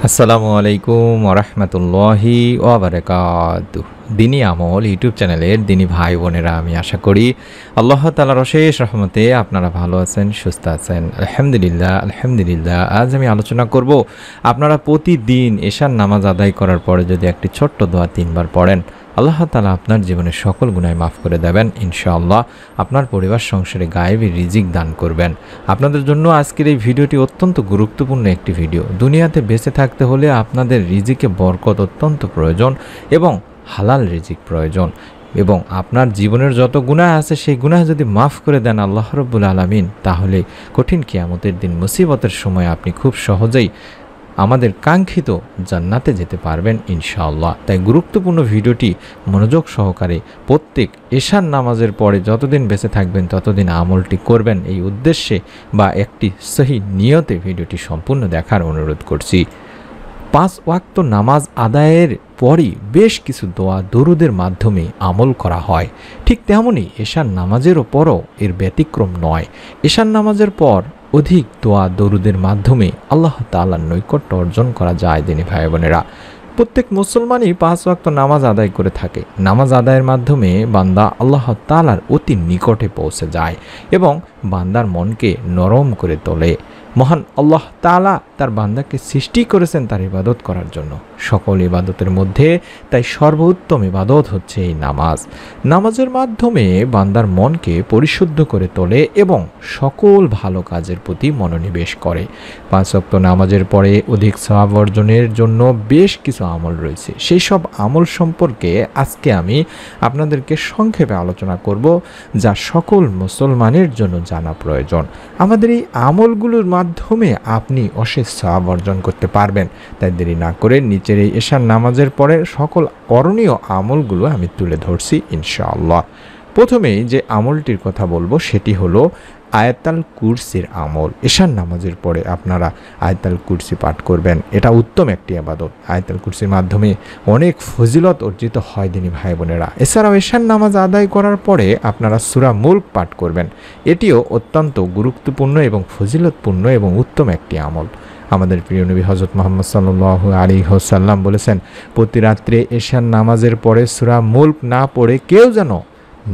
আসসালামু আলাইকুম ওরহমতুল্লাহি ওয়াবারাকাতুহু। দিনী আমল ইউটিউব চ্যানেলের দিনী ভাই বোনেরা, আমি আশা করি আল্লাহ তাআলার অশেষ রহমতে আপনারা ভালো আছেন, সুস্থ আছেন। আলহামদুলিল্লাহ আলহামদুলিল্লাহ। আজ আমি আলোচনা করব, আপনারা প্রতিদিন এশার নামাজ আদায় করার পরে যদি একটি ছোট্ট দোয়া 3 বার পড়েন, আল্লাহ তাআলা আপনার জীবনের সকল গুনাহ মাফ করে দেবেন ইনশাআল্লাহ। আপনার পরিবার সংসারে গায়েবী রিজিক দান করবেন। আপনাদের জন্য আজকের এই ভিডিওটি অত্যন্ত গুরুত্বপূর্ণ একটি ভিডিও। দুনিয়াতে বেঁচে থাকতে হলে আপনাদের রিজিকে বরকত অত্যন্ত প্রয়োজন এবং হালাল রিজিক প্রয়োজন। এবং আপনার জীবনের যত গুনাহ আছে সেই গুনাহ যদি মাফ করে দেন আল্লাহ রাব্বুল আলামিন, তাহলে কঠিন কিয়ামতের দিন মুসিবতের সময় আপনি খুব সহজেই আমাদের কাঙ্ক্ষিত জান্নাতে যেতে পারবেন ইনশাআল্লাহ। তাই গুরুত্বপূর্ণ ভিডিওটি মনোযোগ সহকারে প্রত্যেক এশার নামাজের পরে যতদিন বেঁচে থাকবেন ততদিন আমলটি করবেন, এই উদ্দেশ্যে বা একটি সহি নিয়তে ভিডিওটি সম্পূর্ণ দেখার অনুরোধ করছি। 5 ওয়াক্ত নামাজ আদায়ের পরই বেশ কিছু দোয়া দরুদের মাধ্যমে আমল করা হয়। ঠিক তেমনই এশার নামাজেরও পরও এর ব্যতিক্রম নয়। এশার নামাজের পর অধিক দোয়া দরুদের মাধ্যমে আল্লাহ তাআলার নৈকট্য অর্জন করা যায়। দিনী ভাই বোনেরা, প্রত্যেক মুসলমানই 5 ওয়াক্ত নামাজ আদায় করে থাকে। নামাজ আদায়ের মাধ্যমে বান্দা আল্লাহ তাআলার অতি নিকটে পৌঁছে যায় এবং বান্দার মনকে নরম করে তোলে। মহান আল্লাহ তাআলা তার বান্দাকে সৃষ্টি করেছেন তার ইবাদত করার জন্য। সকল ইবাদতের মধ্যে তাই সর্বোত্তম ইবাদত হচ্ছে এই নামাজ। নামাজের মাধ্যমে বান্দার মনকে পরিশুদ্ধ করে তোলে এবং সকল ভালো কাজের প্রতি মনোনিবেশ করে। 5 ওয়াক্ত নামাজের পরে অধিক সওয়াব অর্জনের জন্য বেশ কিছু আমল রয়েছে। সেই সব আমল সম্পর্কে আজকে আমি আপনাদেরকে সংক্ষেপে আলোচনা করব, যা সকল মুসলমানের জন্য জানা প্রয়োজন। আমাদের এই আমলগুলোর মাধ্যমে আপনি অশেষ সওয়াব অর্জন করতে পারবেন। তাই দেরি না করে নিচের এই এশার নামাজের পরে সকল করণীয় আমলগুলো আমি তুলে ধরছি ইনশাআল্লাহ। প্রথমেই যে আমলটির কথা বলবো সেটি হলো আয়াতুল কুরসির আমল। এশার নামাজের পরে আপনারা আয়াতুল কুরসি পাঠ করবেন। এটা উত্তম একটি ইবাদত। আয়াতুল কুরসির মাধ্যমে অনেক ফজিলত অর্জিত হয় দিনী ভাই বোনেরা। এছাড়াও এশার নামাজ আদায় করার পরে আপনারা সূরা মুলক পাঠ করবেন। এটিও অত্যন্ত গুরুত্বপূর্ণ এবং ফজিলতপূর্ণ এবং উত্তম একটি আমল। আমাদের প্রিয় নবী হযরত মুহাম্মদ সাল্লাল্লাহু আলাইহি ওয়াসাল্লাম বলেছেন, প্রতি রাত্রে এশার নামাজের পরে সূরা মুলক না পড়ে কেউ যেন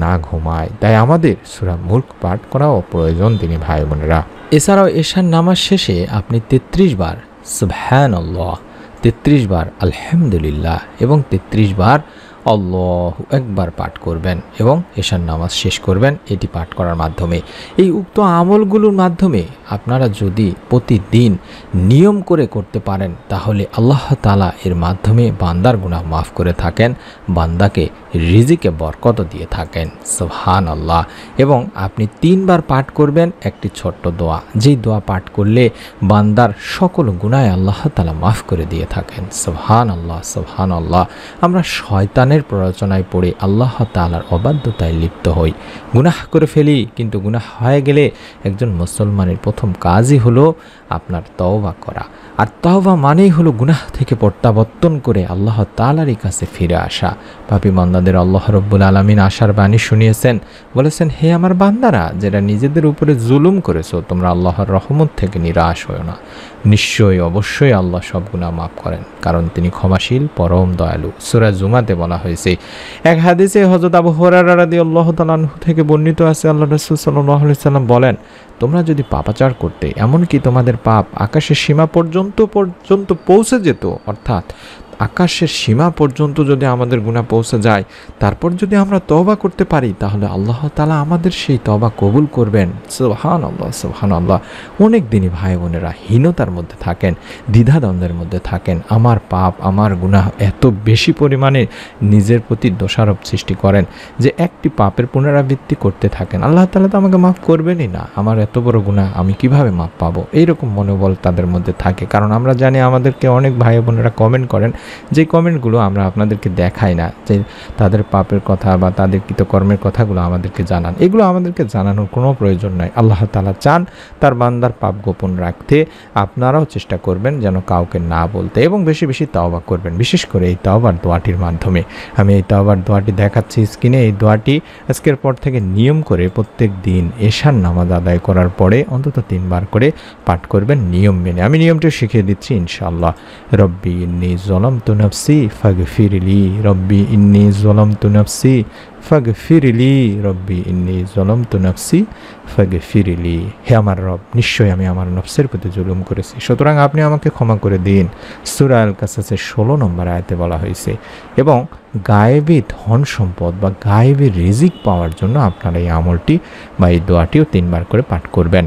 না ঘুমায়। তাই আমাদের সূরা মুলক পাঠ করাও প্রয়োজন দিনী ভাই বোনেরা। এছাড়াও এশার নামাজ শেষে আপনি 33 বার সুবহানাল্লাহ, 33 বার আলহামদুলিল্লাহ এবং 33 বার আল্লাহু আকবার পাঠ করবেন এবং এশার নামাজ শেষ করবেন। এটি পাঠ করার মাধ্যমে এই উক্ত আমলগুলোর মাধ্যমে আপনারা যদি প্রতিদিন নিয়ম করে করতে পারেন, তাহলে আল্লাহ তাআলা এর মাধ্যমে বান্দার গুনাহ মাফ করে থাকেন, বান্দাকে রিজিকে বরকত দিয়ে থাকেন। সুবহানাল্লাহ। এবং আপনি 3 বার পাঠ করবেন একটি ছোট্ট দোয়া, যেই দোয়া পাঠ করলে বান্দার সকল গুনাহ আল্লাহ তাআলা মাফ করে দিয়ে থাকেন। সুবহানাল্লাহ সুবহানাল্লাহ। আমরা শয়তানের প্ররোচনায় পড়ে আল্লাহ তাআলার অবাধ্যতায় লিপ্ত হই, গুনাহ করে ফেলি। কিন্তু গুনাহ হয়ে গেলে একজন মুসলমানের প্রথম কাজই হলো আপনার তওবা করা। আর তওবা মানেই হলো গুনাহ থেকে প্রত্যাবর্তন করে আল্লাহ তাআলারই কাছে ফিরে আসা। পাপী বান্দাদের আল্লাহ রাব্বুল আলামিন আশার বাণী শুনিয়েছেন, বলেছেন, হে আমার বান্দারা, যারা নিজেদের উপরে জুলুম করেছো, তোমরা আল্লাহর রহমত থেকে নিরাশ হও না। নিশ্চয়ই অবশ্যই আল্লাহ সব গুনাহ মাফ করেন, কারণ তিনি ক্ষমাশীল পরম দয়ালু। সূরা জুমাতে বলা হয়েছে। এক হাদিসে হযরত আবু হুরায়রা রাদিয়াল্লাহু তাআলা আনহু থেকে বর্ণিত আছে, আল্লাহ রাসূল সাল্লাল্লাহু আলাইহি সাল্লাম বলেন, তোমরা যদি পাপাচার করতে, এমনকি তোমাদের পাপ আকাশের সীমা পর্যন্ত পৌঁছে যেত, অর্থাৎ আকাশের সীমা পর্যন্ত যদি আমাদের গুনাহ পৌঁছে যায়, তারপর যদি আমরা তওবা করতে পারি, তাহলে আল্লাহ তাআলা আমাদের সেই তওবা কবুল করবেন। সুবহানাল্লাহ সুবহানাল্লাহ। অনেক দিনই ভাই বোনেরা হীনতার মধ্যে থাকেন, দ্বিধাদ্বন্দ্বের মধ্যে থাকেন। আমার পাপ, আমার গুনাহ এত বেশি পরিমাণে নিজের প্রতি দোষারোপ সৃষ্টি করেন যে একটি পাপের পুনরাবৃত্তি করতে থাকেন। আল্লাহ তাআলা তো আমাকে মাফ করবেনই না, আমার এত বড় গুনাহ আমি কিভাবে মাফ পাবো? এইরকম মনোবল তাদের মধ্যে থাকে। কারণ আমরা জানি, আমাদেরকে অনেক ভাই বোনেরা কমেন্ট করেন যে কমেন্টগুলো আমরা আপনাদেরকে দেখাই না, যে তাদের পাপের কথা বা তাদের কৃতকর্মের কথাগুলো আমাদেরকে জানান, এগুলো আমাদেরকে জানানোর কোনো প্রয়োজন নাই। আল্লাহ তাআলা চান তার বান্দার পাপ গোপন রাখতে। আপনারাও চেষ্টা করবেন যেন কাউকে না বলতে, এবং বেশি বেশি তাওবা করবেন, বিশেষ করে এই তাওবার দোয়াটির মাধ্যমে। আমি এই তাওবার দোয়াটি দেখাচ্ছি স্ক্রিনে। এই দোয়াটি আজকের পর থেকে নিয়ম করে প্রত্যেক দিন এশার নামাজ আদায় করার পরে অন্তত 3 বার করে পাঠ করবেন নিয়ম মেনে। আমি নিয়মটি শিখিয়ে দিচ্ছি ইনশাআল্লাহ। রব্বি ইন্নী যালামতু নাফসি ফাগফিরলি, রব্বি ইন্নী যালামতু নাফসি ফাগফিরলি, রব্বি ইন্নী যালামতু নাফসি ফাগফিরলি। হে আমার রব, নিশ্চয়ই আমি আমার নফসের প্রতি জুলুম করেছি, সুতরাং আপনি আমাকে ক্ষমা করে দিন। সূরা আল কাসাসের 16 নম্বর আয়াতে বলা হয়েছে। এবং গায়েবী ধন সম্পদ বা গায়েবী রিজিক পাওয়ার জন্য আপনারা এই আমলটি বা এই দোয়াটিও 3 বার করে পাঠ করবেন।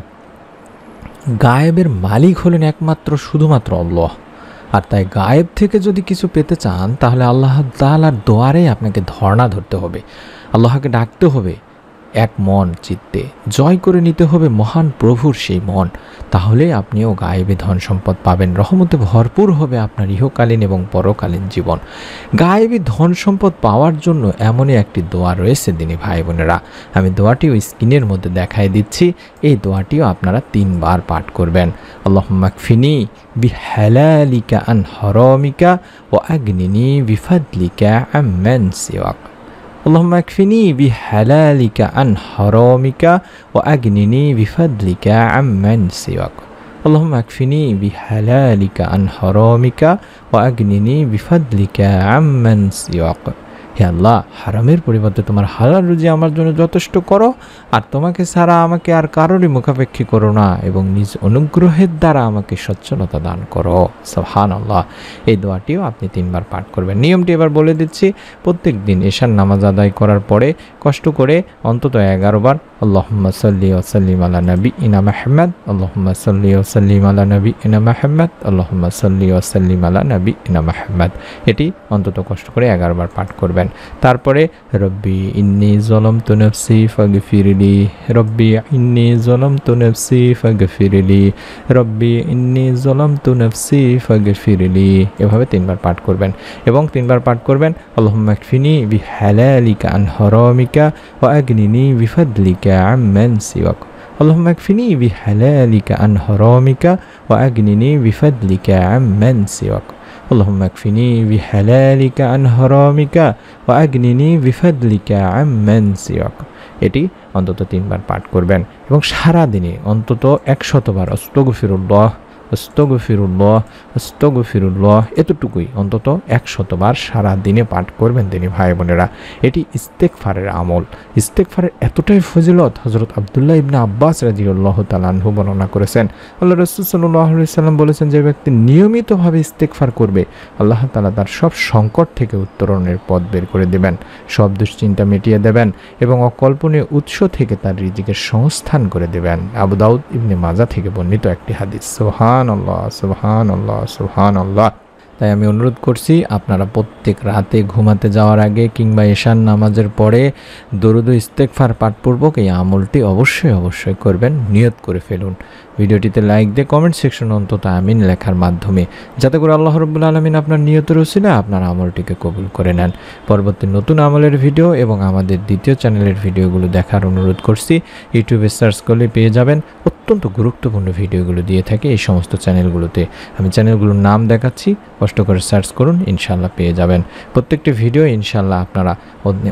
গায়েবের মালিক হলেন একমাত্র শুধুমাত্র আল্লাহ। আর তাই গায়েব থেকে যদি কিছু পেতে চান তাহলে আল্লাহ তাআলার দোয়ারে আপনাকে ধর্ণা ধরতে হবে, আল্লাহকে ডাকতে হবে এক মন চিত্তে, জয় করে নিতে হবে মহান প্রভুর সেই মন। তাহলে আপনিও গায়েবে ধন সম্পদ পাবেন, রহমতে ভরপুর হবে আপনার ইহকালীন এবং পরকালীন জীবন। গায়েবী ধন সম্পদ পাওয়ার জন্য এমনই একটি দোয়া রয়েছে দিনী ভাই বোনেরা, আমি দোয়াটিও স্ক্রিনের মধ্যে দেখাই দিচ্ছি। এই দোয়াটিও আপনারা 3 বার পাঠ করবেন। আল্লাহুম্মা কফিনি বিহালালিকা আন হারামিকা ওয়া আগনিনি বিফাদলিকা আম্মান সিওয়াক। اللهم اكفني بحلالك عن حرامك وأغنني بفضلك عمن سواك. اللهم اكفني بحلالك عن حرامك وأغنني بفضلك عمن سواك. হে আল্লাহ, হারামের পরিবর্তে তোমার হালাল রুজি আমার জন্য যথেষ্ট করো, আর তোমাকে ছাড়া আমাকে আর কারোরই মুখাপেক্ষী করো না, এবং নিজ অনুগ্রহের দ্বারা আমাকে সচ্ছলতা দান করো। সুবহানাল্লাহ। এই দোয়াটিও আপনি 3 বার পাঠ করবেন। নিয়মটি এবার বলে দিচ্ছি। প্রত্যেক দিন এশার নামাজ আদায় করার পরে কষ্ট করে অন্তত 11 বার আল্লাহুম্মা সাল্লি ওয়া সাল্লিম আলা নাবিয়িনা মুহাম্মদ, আল্লাহুম্মা সাল্লি ওয়া সাল্লিম আলা নাবিয়িনা মুহাম্মদ, আল্লাহুম্মা সাল্লি ওয়া সাল্লিম আলা নাবিয়িনা মুহাম্মদ, এটি অন্তত কষ্ট করে 11 বার পাঠ করবেন। তারপরে রব্বি ইন্নী যালামতু নাফসি ফাগফিরলি, রব্বি ইন্নী যালামতু নাফসি ফাগফিরলি, রব্বি ইন্নী যালামতু নাফসি ফাগফিরলি, এভাবে 3 বার পাঠ করবেন। এবং 3 বার পাঠ করবেন আল্লাহুম্মা কফিনি বিহালালিকা আন হারামিকা ওয়া আগনিনি বিফাদলিকা আম্মান সিওয়াক। আল্লাহুম্মা কফিনি বিহালালিকা আন হারামিকা ওয়া আগনিনি বিফাদলিকা আম্মান সিওয়াক। اللهم اكفني بحلالك عن حرامك وأغنني بفضلك عمن سواك। এটি অন্তত 3 বার পাঠ করবেন, এবং সারা দিনে অন্তত 100 বার আস্তাগফিরুল্লাহ আস্তাগফিরুল্লাহ আস্তাগফিরুল্লাহ, এতটুকুই অন্তত 100 বার সারা দিনে পাঠ করবেন দিনী ভাই বোনেরা। এটি ইস্তেগফারের আমল। ইস্তেগফারের এতটাই ফজিলত হযরত আব্দুল্লাহ ইবনে আব্বাস রাদিয়াল্লাহু তাআলা আনহু বর্ণনা করেছেন। আল্লাহ রাসূল সাল্লাল্লাহু আলাইহি ওয়াসাল্লাম বলেছেন, যে ব্যক্তি নিয়মিতভাবে ইস্তেগফার করবে আল্লাহ তাআলা তার সব সংকট থেকে উত্তরণের পথ বের করে দেবেন, সব দুশ্চিন্তা মিটিয়ে দেবেন, এবং অকল্পনীয় উৎস থেকে তার রিজিকের সংস্থান করে দেবেন। আবু দাউদ ইবনে মাজাহ থেকে বর্ণিত একটি হাদিস। সুবহানাল্লাহ সুবহানাল্লাহ সুবহানাল্লাহ। তাই আমি অনুরোধ করছি, আপনারা প্রত্যেক রাতে ঘুমাতে যাওয়ার আগে কিংবা এশার নামাজের পরে দরুদ ও ইস্তেগফার পাঠপূর্বক এই আমলটি অবশ্যই করবেন, নিয়ত করে ফেলুন। ভিডিওটিতে লাইক দিয়ে কমেন্ট সেকশনে অন্তত আমিন লেখার মাধ্যমে, যাতে করে আল্লাহ রাব্বুল আলামিন আপনার নিয়তের উসিলায় আপনার আমলটিকে কবুল করে নেন। পরবর্তী নতুন আমলের ভিডিও এবং আমাদের দ্বিতীয় চ্যানেলের ভিডিওগুলো দেখার অনুরোধ করছি। ইউটিউবে সার্চ করলে পেয়ে যাবেন, অত্যন্ত গুরুত্বপূর্ণ ভিডিওগুলো দিয়ে থাকে এই সমস্ত চ্যানেলগুলোতে। আমি চ্যানেলগুলোর নাম দেখাচ্ছি, কষ্ট করে সার্চ করুন, ইনশাআল্লাহ পেয়ে যাবেন। প্রত্যেকটি ভিডিও ইনশাআল্লাহ আপনারা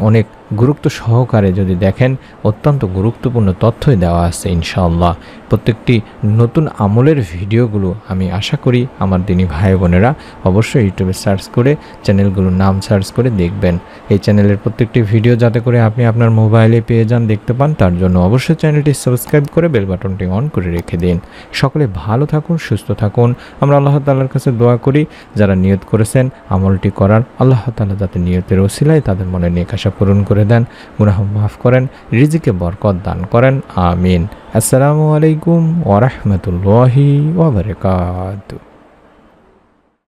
অনেক গুরুত্ব সহকারে যদি দেখেন, অত্যন্ত গুরুত্বপূর্ণ তথ্যই দেওয়া আছে ইনশাআল্লাহ। প্রত্যেকটি নতুন আমলের ভিডিওগুলো আমি আশা করি আমার দিনী ভাই বোনেরা অবশ্যই ইউটিউবে সার্চ করে চ্যানেলগুলোর নাম সার্চ করে দেখবেন। এই চ্যানেলের প্রত্যেকটি ভিডিও যাতে করে আপনি আপনার মোবাইলে পেয়ে যান, দেখতে পান, তার জন্য অবশ্যই চ্যানেলটি সাবস্ক্রাইব করে বেল বাটনটি অন করে রেখে দিন। সকলে ভালো থাকুন, সুস্থ থাকুন। আমরা আল্লাহ তাআলার কাছে দোয়া করি, যারা নিয়ত করেছেন আমলটি করার, আল্লাহ তাআলা যাতে নিয়তের ওসিলায় তাদের মনে নেক আশা পূরণ করে দেন, গুনাহ মাফ করেন, রিজিকে বরকত দান করেন। আমিন। আসসালামু আলাইকুম ওয়া রাহমাতুল্লাহি ওয়া বারাকাতুহু।